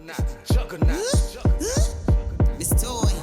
Miss Toy.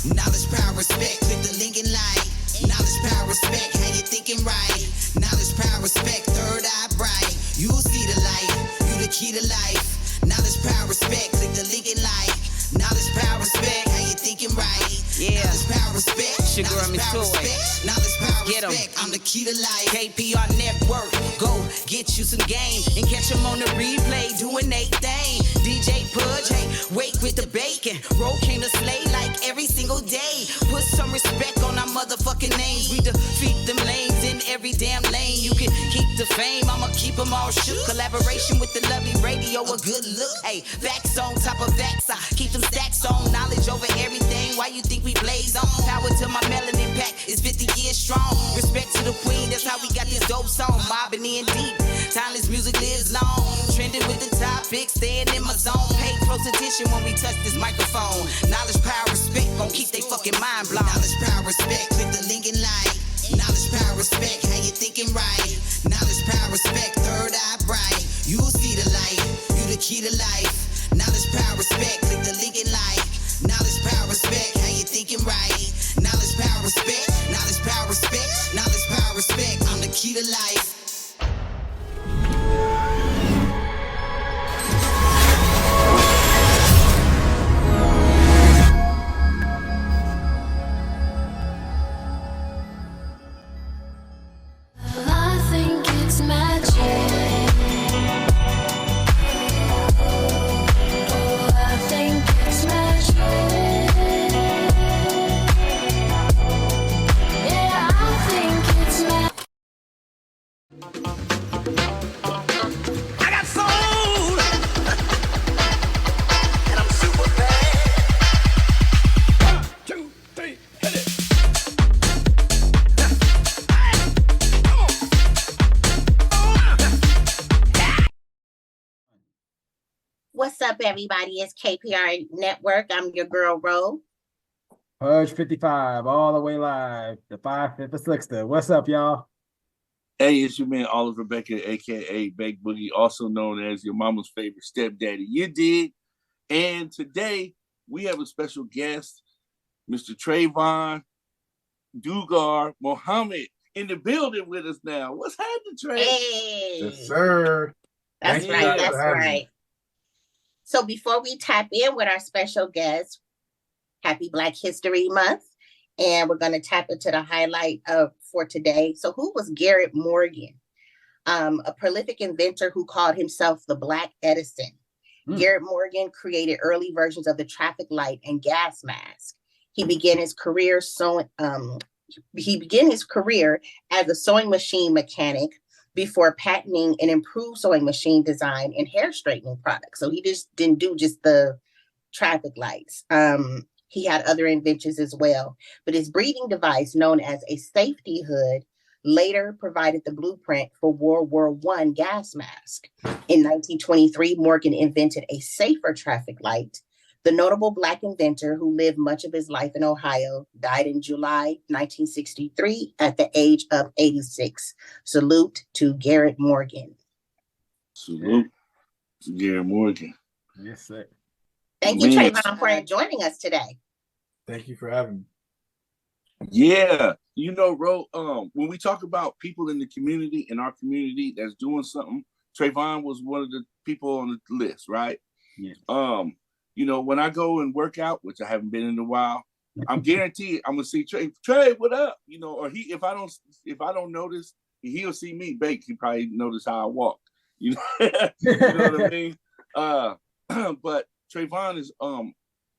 Knowledge, power, respect. Click the link and like. Knowledge, power, respect. How you thinking right? Knowledge, power, respect. Third eye bright. You'll see the light. You the key to life. Knowledge, power, respect. Click the link and like. Knowledge, power, respect. How you thinking right? Yeah. Knowledge, power, respect. Sugar on me Knowledge, power, toy. respect. Knowledge, power, Get 'em. respect. I'm the key to life. KPR Network, go get you some game and catch them on the replay doing they thing. DJ Pudge, hey, wake with the bacon. Roll came to slay like every single day. Put some respect on our motherfucking names. We defeat them lanes in every damn lane. You can keep the fame, I'ma keep them all shook. Collaboration with the lovely radio, a good look. Hey, facts on top of facts, I keep them stacks on. Knowledge over everything, why you think we blaze on? Power to my melanin pack, it's 50 years strong. Respect to the queen, that's how we got this dope song. Mobbing in deep, timeless music lives long. Trending with the topic, staying in my zone. Pay close attention when we touch this microphone. Knowledge, power, respect, gon' keep they fucking mind blown. Knowledge, power, respect. Click the link and like. Knowledge, power, respect. How you thinking right? Knowledge, power, respect. Third eye bright. You'll see the light. You the key to life. Knowledge, power, respect. Click the link and like. Knowledge, power, respect. How you thinking right? Knowledge, power, respect. Knowledge, power, respect. Knowledge, power, respect. I'm the key to life. I think it's magic. Oh, I think it's magic. Yeah, I think it's magic. I got soul, and I'm super bad. 1, 2, 3, hit it. What's up, everybody? It's KPR Network. I'm your girl, Ro. Pudge 55, all the way live. The 556er. What's up, y'all? Hey, it's your man Oliver Becker, aka Bake Boogie, also known as your mama's favorite stepdaddy. You dig? And today we have a special guest, Mr. Travon Dugar Mohammed, in the building with us now. What's happening, Trey? Hey, Yes, sir. that's Thank you right. for That's having me. right. So before we tap in with our special guest, happy Black History Month, and we're going to tap into the highlight for today. So who was Garrett Morgan? A prolific inventor who called himself the Black Edison. Garrett Morgan created early versions of the traffic light and gas mask. He began his career as a sewing machine mechanic before patenting an improved sewing machine design and hair straightening products. So he just didn't do just the traffic lights. He had other inventions as well, but his breathing device, known as a safety hood, later provided the blueprint for World War I gas mask. In 1923, Morgan invented a safer traffic light. The notable Black inventor, who lived much of his life in Ohio, died in July 1963 at the age of 86. Salute to Garrett Morgan. Salute to Garrett Morgan. Yes, sir. Thank you, Man. Travon, for joining us today. Thank you for having me. Yeah, you know, Ro, when we talk about people in the community, in our community that's doing something, Travon was one of the people on the list, right? Yeah. You know, when I go and work out, which I haven't been in a while, I'm guaranteed I'm gonna see Trey, what up? You know, or if I don't notice, he'll see me bake. He probably notice how I walk. You know, you know what I mean? But Travon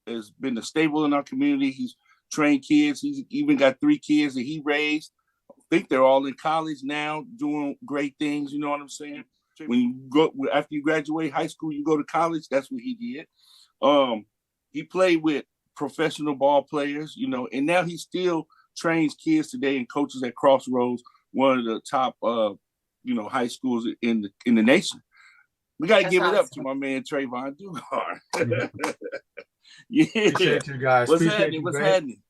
has been a staple in our community. He's trained kids. He's even got 3 kids that he raised. I think they're all in college now, doing great things. You know what I'm saying? When you go after you graduate high school, you go to college. That's what he did. He played with professional ball players, you know, and now he still trains kids today and coaches at Crossroads, one of the top, high schools in the nation. We got to give it up to my man Travon Dugar. Yeah. Appreciate you guys. What's Appreciate happening? you, What's great. happening?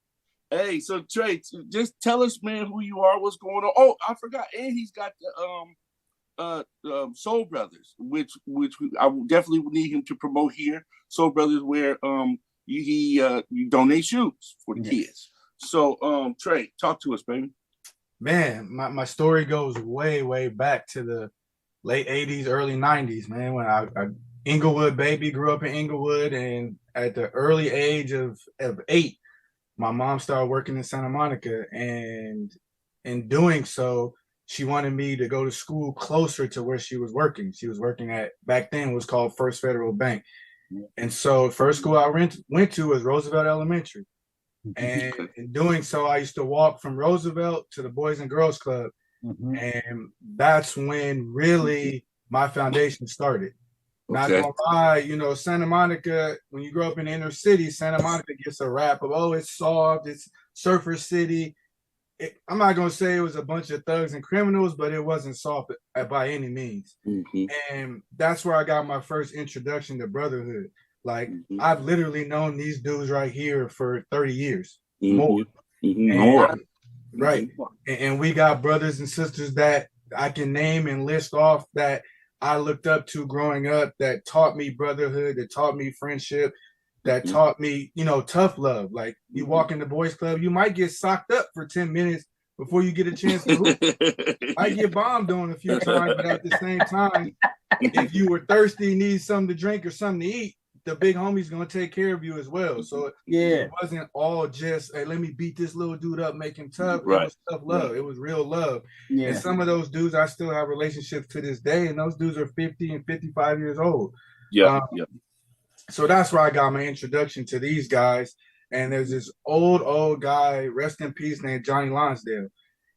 Hey, so Trey, just tell us, man, who you are, what's going on. Oh, I forgot. And he's got Soul Brothers, which I definitely would need him to promote here. Soul Brothers, where he donate shoes for the kids. So Trey, talk to us, baby. Man, my story goes way back to the late 80s, early 90s, man, when I Inglewood baby, grew up in Inglewood, and at the early age of 8, my mom started working in Santa Monica, and in doing so, she wanted me to go to school closer to where she was working. She was working at, back then it was called First Federal Bank. And so first school I went to was Roosevelt Elementary. And in doing so, I used to walk from Roosevelt to the Boys and Girls Club. And that's when really my foundation started. Not gonna lie, you know, Santa Monica, when you grow up in the inner city, Santa Monica gets a rap of, oh, it's soft, it's surfer city. I'm not gonna say it was a bunch of thugs and criminals, but it wasn't soft by any means. And that's where I got my first introduction to brotherhood. Like, I've literally known these dudes right here for 30 years, more. Right. And we got brothers and sisters that I can name and list off that I looked up to growing up, that taught me brotherhood, that taught me friendship, that taught me, you know, tough love. Like, you walk in the boys club, you might get socked up for 10 minutes before you get a chance to hoop. I get bombed on a few times, but at the same time, if you were thirsty, need something to drink or something to eat, the big homie's gonna take care of you as well. So it wasn't all just, hey, let me beat this little dude up, make him tough. It was tough love. It was real love. And some of those dudes I still have relationships to this day, and those dudes are 50 and 55 years old. So that's where I got my introduction to these guys. And there's this old guy, rest in peace, named Johnny Lonsdale.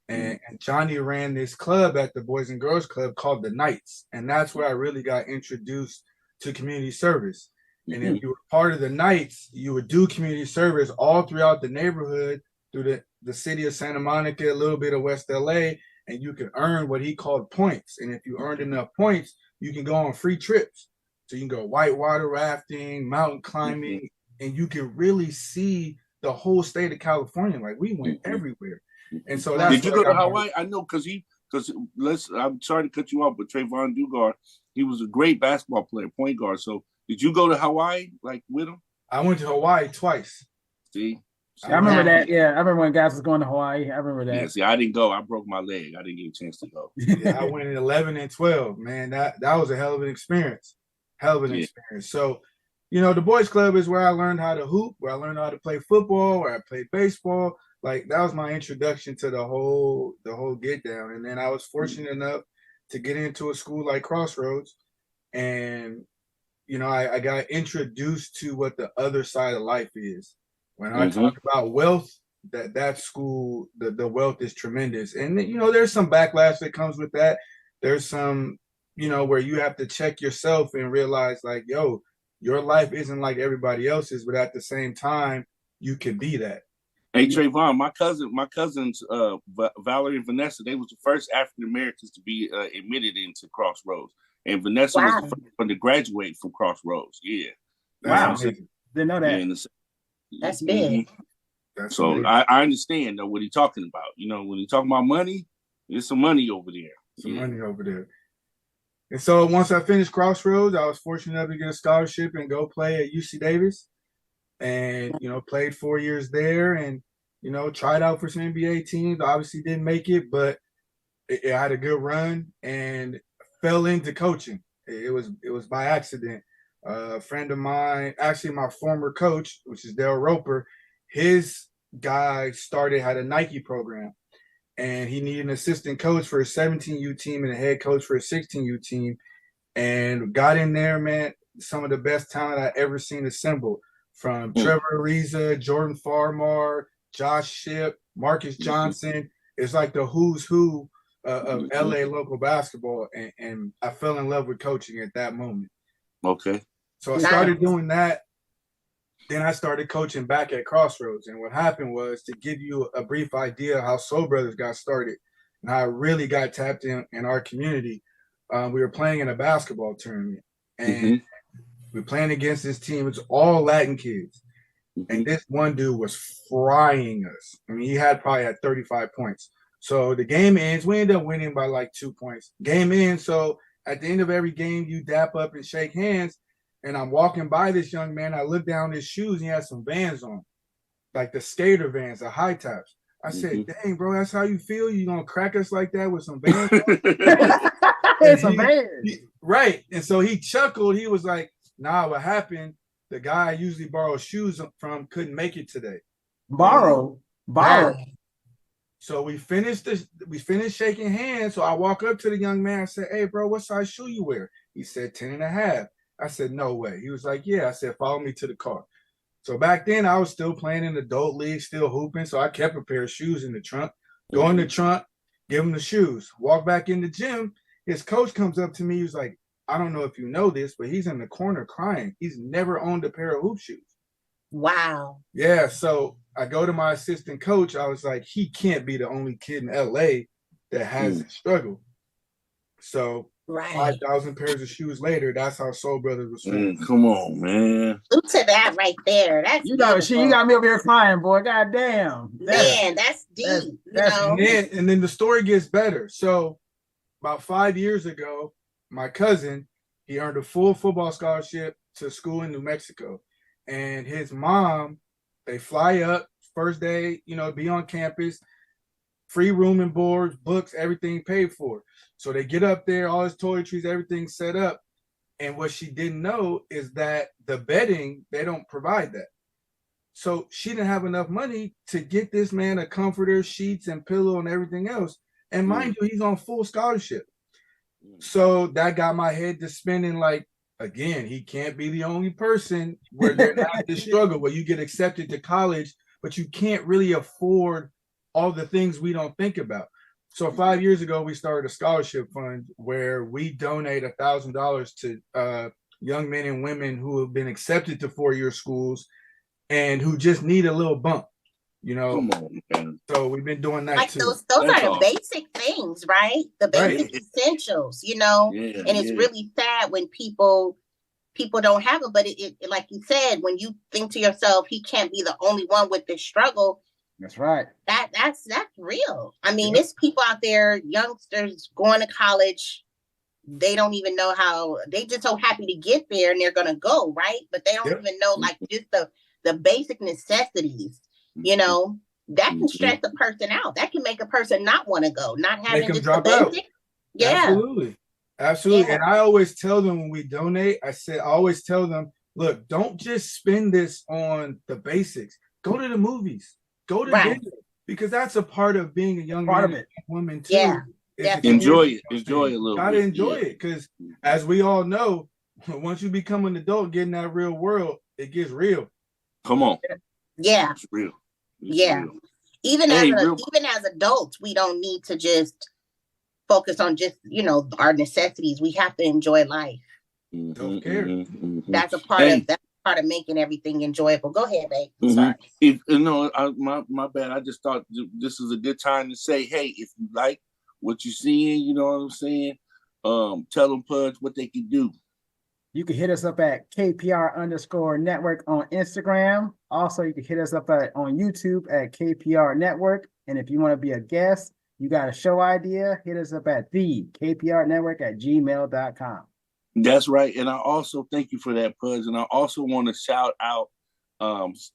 And Johnny ran this club at the Boys and Girls Club called the Knights. And that's where I really got introduced to community service. And if you were part of the Knights, you would do community service all throughout the neighborhood, through the city of Santa Monica, a little bit of West LA, and you could earn what he called points. And if you earned enough points, you can go on free trips. So you can go whitewater rafting, mountain climbing, and you can really see the whole state of California. Like, we went everywhere. And so that's— Did you go to Hawaii? I know, because I'm sorry to cut you off, but Travon Dugar, he was a great basketball player, point guard. So did you go to Hawaii, like, with him? I went to Hawaii twice. See? I remember that. Yeah, I remember when guys was going to Hawaii. I remember that. Yeah, see, I didn't go. I broke my leg. I didn't get a chance to go. I went in 11 and 12. Man, that was a hell of an experience. Experience. So, you know, the boys club is where I learned how to hoop, where I learned how to play football, where I played baseball. Like, that was my introduction to the whole get down. And then I was fortunate enough to get into a school like Crossroads, and you know, I got introduced to what the other side of life is. When I talk about wealth, that school, the wealth is tremendous. And, you know, there's some backlash that comes with that. There's some, you know, where you have to check yourself and realize, like, yo, your life isn't like everybody else's, but at the same time, you can be that. Hey, Travon, my cousins, Valerie and Vanessa, they was the first African Americans to be admitted into Crossroads. And Vanessa was the first one to graduate from Crossroads. Yeah. Wow. Didn't know that. Yeah, that's big. So I understand, though, what he's talking about. You know, when he's talking about money, there's some money over there. Money over there. And so once I finished Crossroads, I was fortunate enough to get a scholarship and go play at UC Davis. And, you know, played 4 years there, and, you know, tried out for some NBA teams. Obviously didn't make it, but it had a good run, and fell into coaching. It was by accident. A friend of mine, actually my former coach, which is Dale Roper, his guy had a Nike program, and he needed an assistant coach for a 17U team and a head coach for a 16U team, and got in there, man. Some of the best talent I ever seen assembled, from Trevor Ariza, Jordan Farmar, Josh Shipp, Marcus Johnson. It's like the who's who of LA local basketball, and I fell in love with coaching at that moment. Okay. So I started doing that. Then I started coaching back at Crossroads. And what happened was, to give you a brief idea how Soul Brothers got started and how I really got tapped in our community, we were playing in a basketball tournament. And we were playing against this team. It's all Latin kids. And this one dude was frying us. I mean, he probably had 35 points. So the game ends. We end up winning by like 2 points. Game ends. So at the end of every game, you dap up and shake hands. And I'm walking by this young man. I look down his shoes. And he has some Vans on, like the skater Vans, the high tops. I said, "Dang, bro, that's how you feel? You gonna crack us like that with some Vans?" It's some Vans. Right. And so he chuckled. He was like, "Nah, what happened? The guy I usually borrow shoes from couldn't make it today." Borrow. So we finished shaking hands. So I walk up to the young man. I said, "Hey, bro, what size shoe you wear?" He said 10 and a half. I said, "No way." He was like, "Yeah." I said, "Follow me to the car." So back then I was still playing in the adult league, still hooping. So I kept a pair of shoes in the trunk. Go in the trunk, give him the shoes. Walk back in the gym. His coach comes up to me. He was like, "I don't know if you know this, but he's in the corner crying. He's never owned a pair of hoop shoes." Wow. Yeah, so I go to my assistant coach. I was like, he can't be the only kid in LA that has this struggle. So Right. 5,000 pairs of shoes later, that's how Soul Brothers was formed. Come on, man. Look to that right there. That's You got me over here crying, boy. God damn. Man, that's deep. And then the story gets better. So about 5 years ago, my cousin, he earned a full football scholarship to school in New Mexico. And his mom, they fly up first day, be on campus, free room and board, books, everything paid for. So they get up there, all his toiletries, everything set up. And what she didn't know is that the bedding, they don't provide that. So she didn't have enough money to get this man a comforter, sheets, and pillow and everything else. And mind you, he's on full scholarship. So that got my head to spinning like, again, he can't be the only person where they're not this struggle, where you get accepted to college, but you can't really afford all the things we don't think about. So 5 years ago, we started a scholarship fund where we donate $1,000 to young men and women who have been accepted to four-year schools and who just need a little bump. Come on, man. So we've been doing that like too. Those are the basic things, right? The basic essentials, Yeah, and it's really sad when people don't have it. But it like you said, when you think to yourself, he can't be the only one with this struggle. That's right. That's real. I mean, there's people out there, youngsters going to college. They don't even know how. They just so happy to get there, and they're gonna go, right? But they don't even know like just the basic necessities. That can stress a person out. That can make a person not want to go, not having just the basic. Yeah, absolutely. And I always tell them when we donate, I always tell them, look, don't just spend this on the basics. Go to the movies, go to dinner, because that's a part of being a young man and woman too. Yeah, enjoy it a little bit. Gotta enjoy it, because as we all know, once you become an adult, get in that real world, it gets real. Come on. Yeah, it's real. Real. Even as adults, we don't need to just focus on just our necessities. We have to enjoy life. Don't care. That's a part of making everything enjoyable. Go ahead, babe. Sorry. My bad. I just thought this is a good time to say, hey, if you like what you're seeing, you know what I'm saying? Tell them, Pudge, what they can do. You can hit us up at KPR_network on Instagram. Also, you can hit us up on YouTube at KPR Network. And if you want to be a guest, you got a show idea, hit us up at the KPRnetwork@gmail.com. That's right. And I also thank you for that, Pudge. And I also want to shout out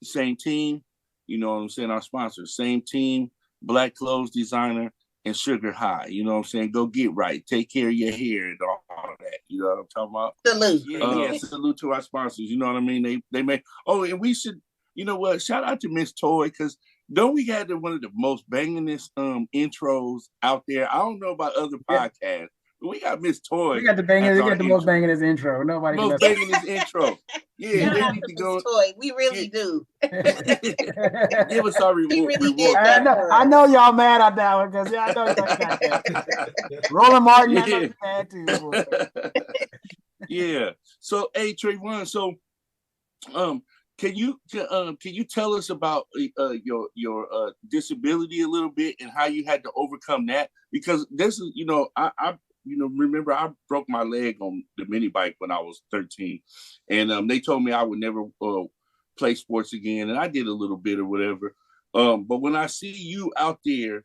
same team, you know what I'm saying, our sponsors, same team, Black Clothes Designer, and Sugar High. You know what I'm saying? Go get right. Take care of your hair and all that. You know what I'm talking about? Salute. Salute to our sponsors. You know what I mean? They make. Oh, and we should, you know what? Shout out to Miss Toy, because don't we had one of the most bangingest intros out there. I don't know about other podcasts, but we got Miss Toy. We got the most bangingest intro. Nobody most bangingest intro. Yeah, they need to go. Toy. We really do. Give us our reward. Really did I know y'all mad at that one, because I know y'all got that. Roland Martin, I know you mad too. Yeah. So, hey, Travon. So, can you tell us about your disability a little bit and how you had to overcome that? Because this is, I remember I broke my leg on the mini bike when I was 13, and they told me I would never play sports again, and I did a little bit or whatever. But when I see you out there,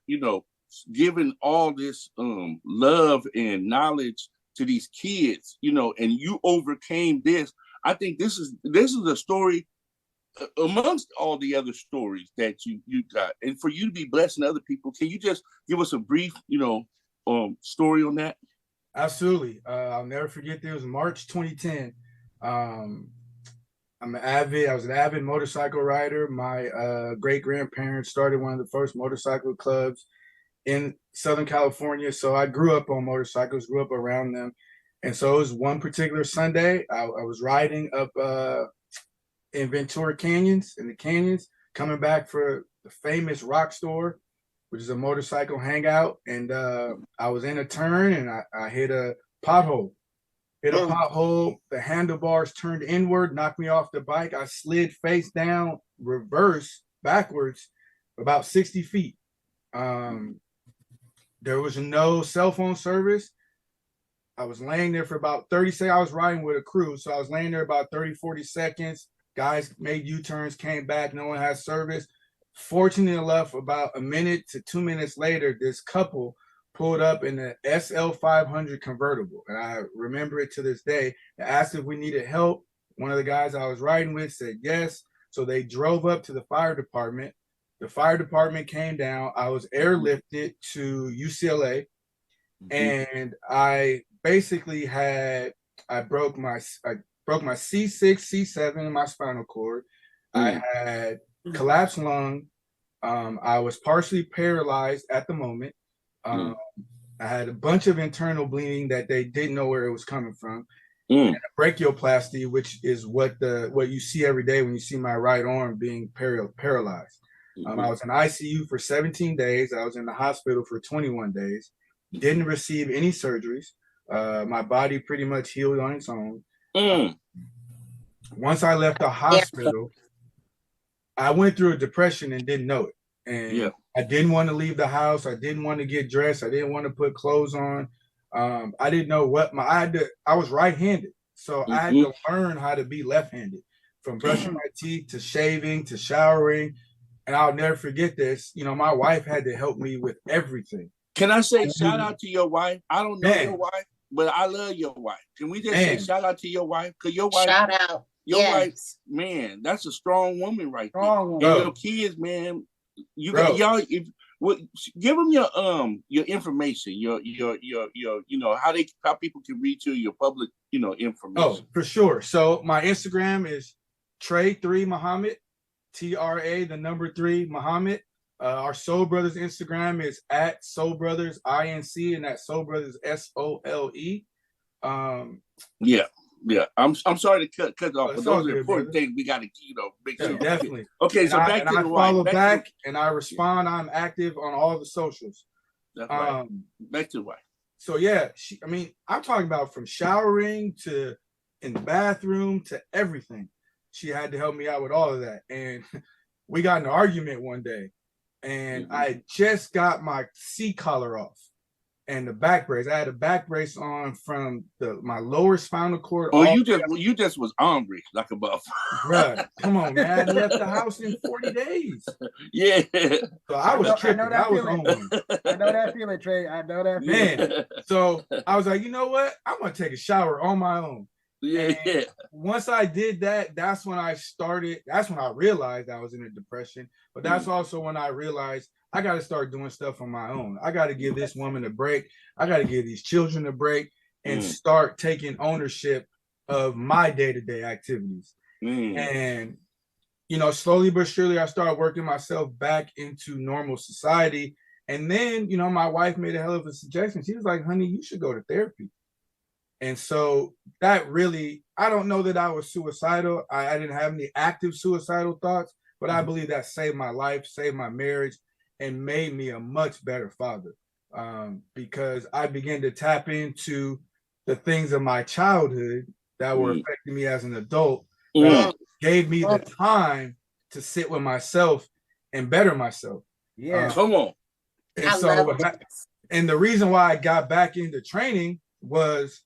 giving all this love and knowledge to these kids, you know, and you overcame this. I think this is a story amongst all the other stories that you got, and for you to be blessing other people. Can you just give us a brief, you know, story on that? Absolutely. I'll never forget. There was March 2010. I was an avid motorcycle rider. My great grandparents started one of the first motorcycle clubs in Southern California. So I grew up on motorcycles, grew up around them. And so it was one particular Sunday, I was riding up in Ventura Canyons, coming back for the famous Rock Store, which is a motorcycle hangout. And I was in a turn and I hit a pothole. The handlebars turned inward, knocked me off the bike. I slid face down, reverse, backwards, about 60 feet. There was no cell phone service. I was laying there for about 30 seconds. I was riding with a crew, so I was laying there about 30, 40 seconds. Guys made U-turns, came back. No one had service. Fortunately enough, about a minute to 2 minutes later, this couple pulled up in the SL 500 convertible. And I remember it to this day. They asked if we needed help. One of the guys I was riding with said yes. So they drove up to the fire department. The fire department came down. I was airlifted to UCLA. And I basically I broke my C6, C7 in my spinal cord. I had collapsed lung. I was partially paralyzed at the moment. I had a bunch of internal bleeding that they didn't know where it was coming from. And a brachioplasty, which is what you see every day when you see my right arm being paralyzed. I was in ICU for 17 days. I was in the hospital for 21 days. Didn't receive any surgeries. My body pretty much healed on its own. Once I left the hospital, I went through a depression and didn't know it. And I didn't want to leave the house. I didn't want to get dressed. I didn't want to put clothes on. I didn't know what I was right-handed. So I had to learn how to be left-handed, from brushing my teeth to shaving to showering. And I'll never forget this. You know, my wife had to help me with everything. Can I say shout out to your wife? I don't know your wife, but I love your wife. Can we just say shout out to your wife? Because your wife, shout out. Your wife, man, that's a strong woman right there. And your kids, man, you got y'all. Give them your information, your you know how people can reach you, your public information. Oh, for sure. So my Instagram is Trey3 Muhammad, TRA 3 Muhammad. Our Soul Brothers Instagram is at Soul Brothers INC, and that Soul Brothers SOLE. Yeah. I'm sorry to cut off, but those are important things we got to make sure. Definitely. Okay, so back to the wife. I follow back and I respond. I'm active on all the socials. That's right. Back to the wife. So yeah, I'm talking about from showering to in the bathroom to everything. She had to help me out with all of that, and we got in an argument one day. And I just got my C collar off and the back brace. I had a back brace on from my lower spinal cord. Oh, you just was angry like a buff. Bruh, come on, man. I left the house in 40 days. Yeah. So I was tripping. I was on one. I know that feeling, Trey. I know that feeling. Man. So I was like, you know what? I'm gonna take a shower on my own. Yeah. Once I did that, that's when I realized I was in a depression. But that's also when I realized I got to start doing stuff on my own. I got to give this woman a break. I got to give these children a break and start taking ownership of my day-to-day activities. And, slowly but surely, I started working myself back into normal society. And then, my wife made a hell of a suggestion. She was like, honey, you should go to therapy. And so that really, I don't know that I was suicidal. I didn't have any active suicidal thoughts, but I believe that saved my life, saved my marriage, and made me a much better father, because I began to tap into the things of my childhood that were affecting me as an adult, that gave me the time to sit with myself and better myself. Yeah. Come on. And the reason why I got back into training was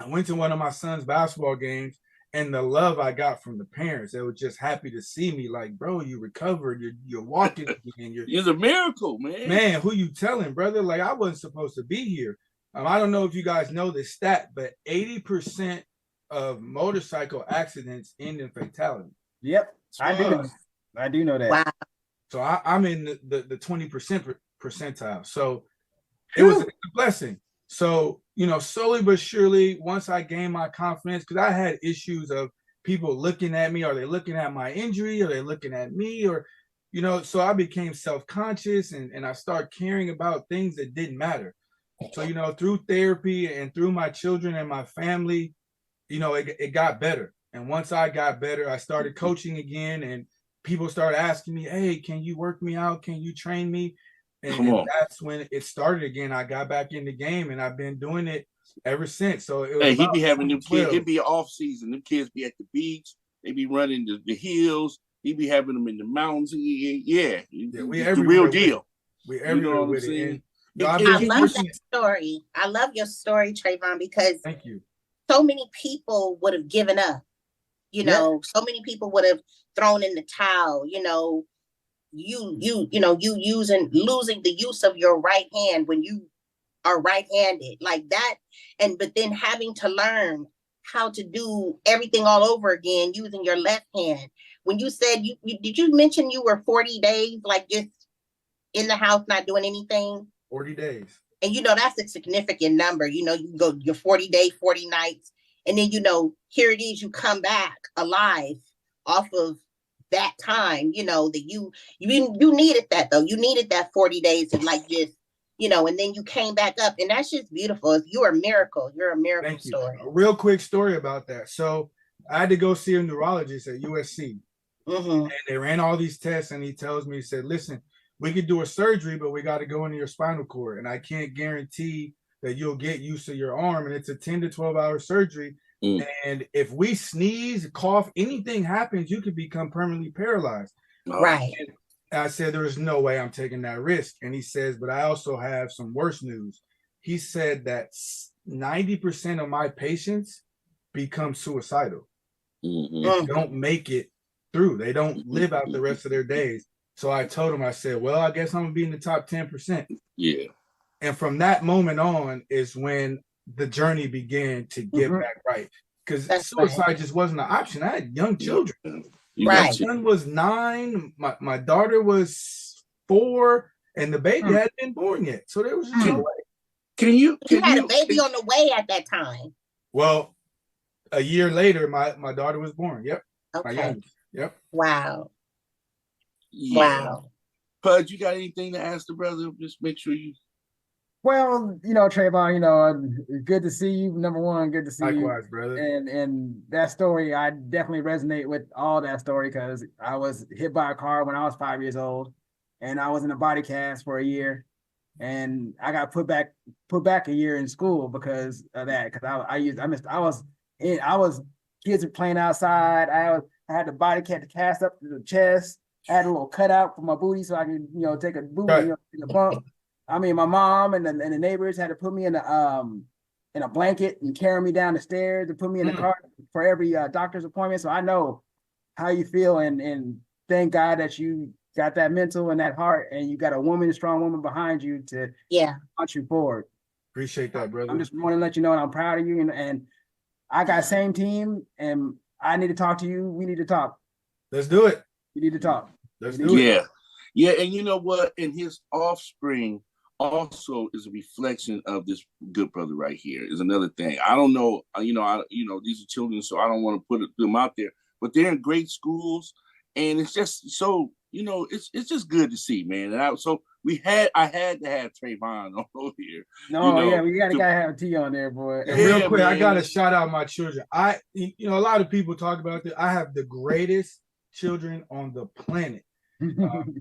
I went to one of my son's basketball games and the love I got from the parents. They were just happy to see me. Like, bro, you recovered. You're walking again. It's a miracle, man. Who you telling, brother? Like, I wasn't supposed to be here. I don't know if you guys know this stat, but 80% of motorcycle accidents end in fatality. Yep, I do know. I do know that. Wow. So I'm in the 20% percentile. So it was a blessing. So, slowly but surely, once I gained my confidence, because I had issues of people looking at me, are they looking at my injury? Are they looking at me? Or, so I became self-conscious and I started caring about things that didn't matter. So, through therapy and through my children and my family, it got better. And once I got better, I started coaching again, and people started asking me, hey, can you work me out? Can you train me? And that's when it started again. I got back in the game, and I've been doing it ever since. So it was he be having them kids. It'd be off season. Them kids be at the beach. They be running the hills. He be having them in the mountains. Yeah, we the real deal. We everywhere with it. I love that story. I love your story, Travon, because thank you. So many people would have given up. So many people would have thrown in the towel. Losing the use of your right hand when you are right-handed like that, but then having to learn how to do everything all over again using your left hand. When you said did you mention you were 40 days like just in the house not doing anything? 40 days. And that's a significant number. You go your 40 days, 40 nights, and then here it is, you come back alive off of that time, that you needed that though. You needed that 40 days of like just, and then you came back up, and that's just beautiful. You're a miracle. You're a miracle. Thank story. A real quick story about that. So I had to go see a neurologist at USC, and they ran all these tests, and he tells me, he said, listen, we could do a surgery, but we got to go into your spinal cord, and I can't guarantee that you'll get used to your arm, and it's a 10 to 12 hour surgery. And if we sneeze, cough, anything happens, you could become permanently paralyzed. Right. And I said, there is no way I'm taking that risk. And he says, but I also have some worse news. He said that 90% of my patients become suicidal. They don't make it through. They don't live out the rest of their days. So I told him, I said, well, I guess I'm going to be in the top 10%. Yeah. And from that moment on is when the journey began to get back right, because suicide just wasn't an option. I had young children. My son was 9, my daughter was 4, and the baby hadn't been born yet. So there was no way. You had a baby on the way at that time. Well, a year later, my daughter was born. Yep. Okay. My youngest. Yep. Wow. Yeah. Wow. Pudge, you got anything to ask the brother? Just make sure you. Well, Travon, good to see you. Number one, good to see you. Likewise, brother. And that story, I definitely resonate with all that story, because I was hit by a car when I was 5 years old, and I was in a body cast for a year, and I got put back a year in school because of that. Because kids were playing outside. I had the body cast up to the chest. I had a little cutout for my booty so I could, take a booty, take a bump. I mean, my mom and the neighbors had to put me in a blanket and carry me down the stairs and put me in the car for every doctor's appointment. So I know how you feel, and thank God that you got that mental and that heart, and you got a strong woman behind you to punch you forward. Appreciate that, brother. I'm just want to let you know, and I'm proud of you. And I got same team, and I need to talk to you. We need to talk. Let's do it. You need to talk. Let's do it. Yeah, and you know what? And his offspring also is a reflection of this good brother right here. Is another thing. I don't know. These are children, so I don't want to put them out there. But they're in great schools, and it's just so it's just good to see, man. And I had to have Travon on here. We gotta have T on there, boy. And real quick, man. I gotta shout out my children. A lot of people talk about this. I have the greatest children on the planet.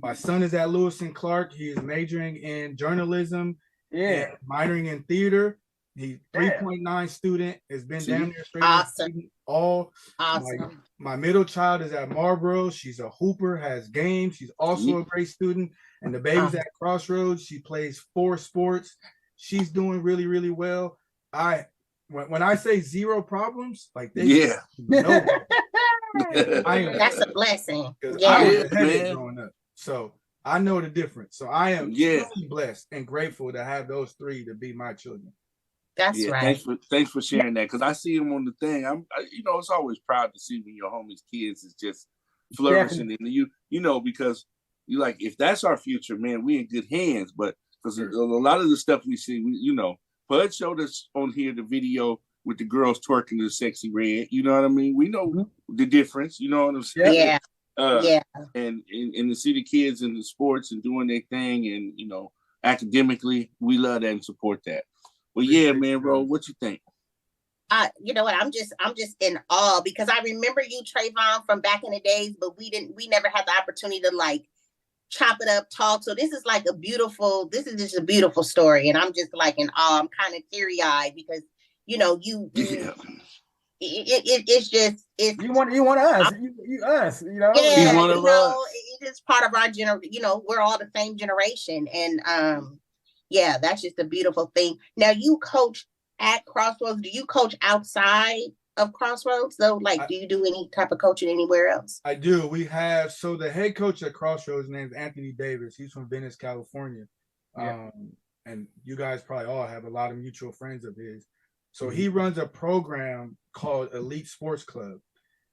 My son is at Lewis and Clark. He is majoring in journalism and minoring in theater. He's 3.9 student, has been down there straight awesome. Awesome. My middle child is at Marlboro. She's a hooper, has games. She's also a great student. And the baby's at Crossroads. She plays 4 sports. She's doing really, really well. I when I say zero problems, like they Yeah. no. I am That's a blessing. because Yeah. I was Yeah, a headache man. growing up, so I know the difference. So I am Yeah. truly blessed and grateful to have those three to be my children. That's Yeah, right. thanks for sharing that, because I see them on the thing. It's always proud to see when your homies' kids is just flourishing, and because you like, if that's our future, man, we in good hands. But because a lot of the stuff we see, Bud showed us on here the video with the girls twerking the sexy red. You know what I mean? We know the difference. You know what I'm saying? Yeah. Yeah. And to see the kids in the sports and doing their thing, and academically, we love that and support that. Well, yeah, man, bro, what you think? You know what? I'm just in awe, because I remember you, Travon, from back in the days, but we never had the opportunity to like chop it up, talk. So this is just a beautiful story, and I'm just like in awe. I'm kind of teary eyed because it's just You want us, you us, He's yeah, one of us. it is part of our we're all the same generation, and yeah, that's just a beautiful thing. Now you coach at Crossroads. Do you coach outside of Crossroads though? Like, do you do any type of coaching anywhere else? I do. We have the head coach at Crossroads named Anthony Davis. He's from Venice, California. Yeah. And you guys probably all have a lot of mutual friends of his. So he runs a program called Elite Sports Club,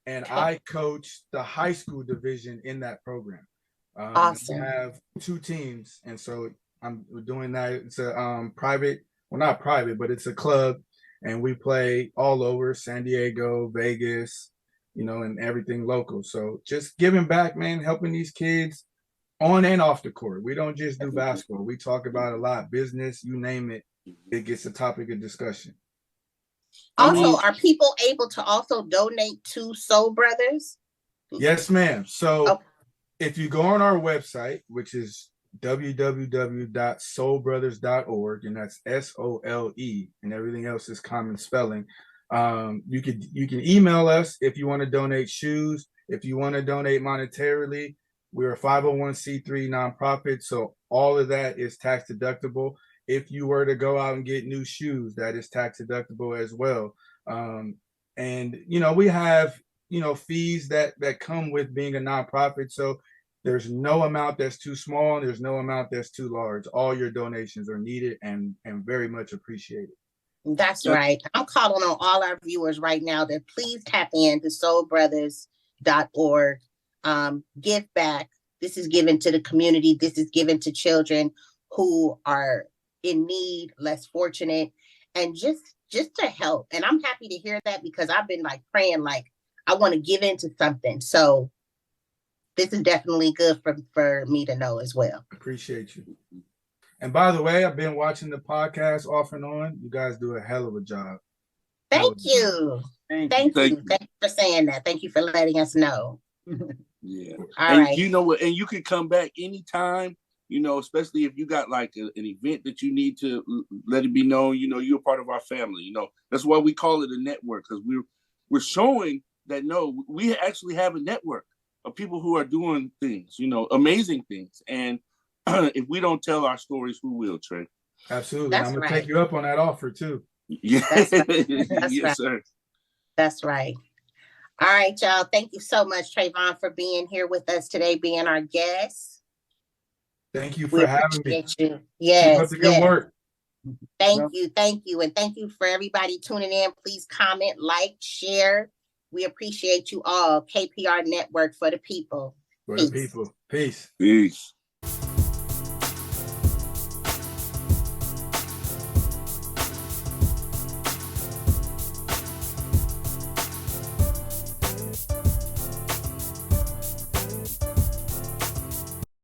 and I coach the high school division in that program. Awesome. We have 2 teams, and so I'm doing that. It's a private, well, not private, but it's a club, and we play all over San Diego, Vegas, and everything local. So just giving back, man, helping these kids on and off the court. We don't just do basketball. We talk about a lot, business, you name it. It gets a topic of discussion. Also, are people able to also donate to Soul Brothers? Yes, ma'am. So if you go on our website, which is www.soulbrothers.org, and that's SOLE, and everything else is common spelling. You can email us if you want to donate shoes, if you want to donate monetarily. We're a 501c3 nonprofit, so all of that is tax deductible. If you were to go out and get new shoes, that is tax deductible as well. And we have fees that come with being a nonprofit. So there's no amount that's too small, and there's no amount that's too large. All your donations are needed and very much appreciated. That's right. I'm calling on all our viewers right now to please tap into soulbrothers.org. Give back. This is given to the community. This is given to children who are in need, less fortunate, and just to help. And I'm happy to hear that, because I've been like praying, like I want to give into something. So this is definitely good for me to know as well. Appreciate you. And by the way, I've been watching the podcast off and on. You guys do a hell of a job. Thank you. Thank you for saying that. Thank you for letting us know. Yeah. All right. You know what? And you can come back anytime, especially if you got like an event that you need to let it be known, you're part of our family. That's why we call it a network, because we're showing that, no, we actually have a network of people who are doing things, amazing things. And if we don't tell our stories, who will, Trey? Absolutely. That's I'm going to right. take you up on that offer too. Yeah. That's right. Yes, right. sir. That's right. All right, y'all. Thank you so much, Travon, for being here with us today, being our guest. Thank you for having me. You. Yes. Keep up the good work. Thank you. And thank you for everybody tuning in. Please comment, like, share. We appreciate you all. KPR Network for the people. For the people. Peace. Peace.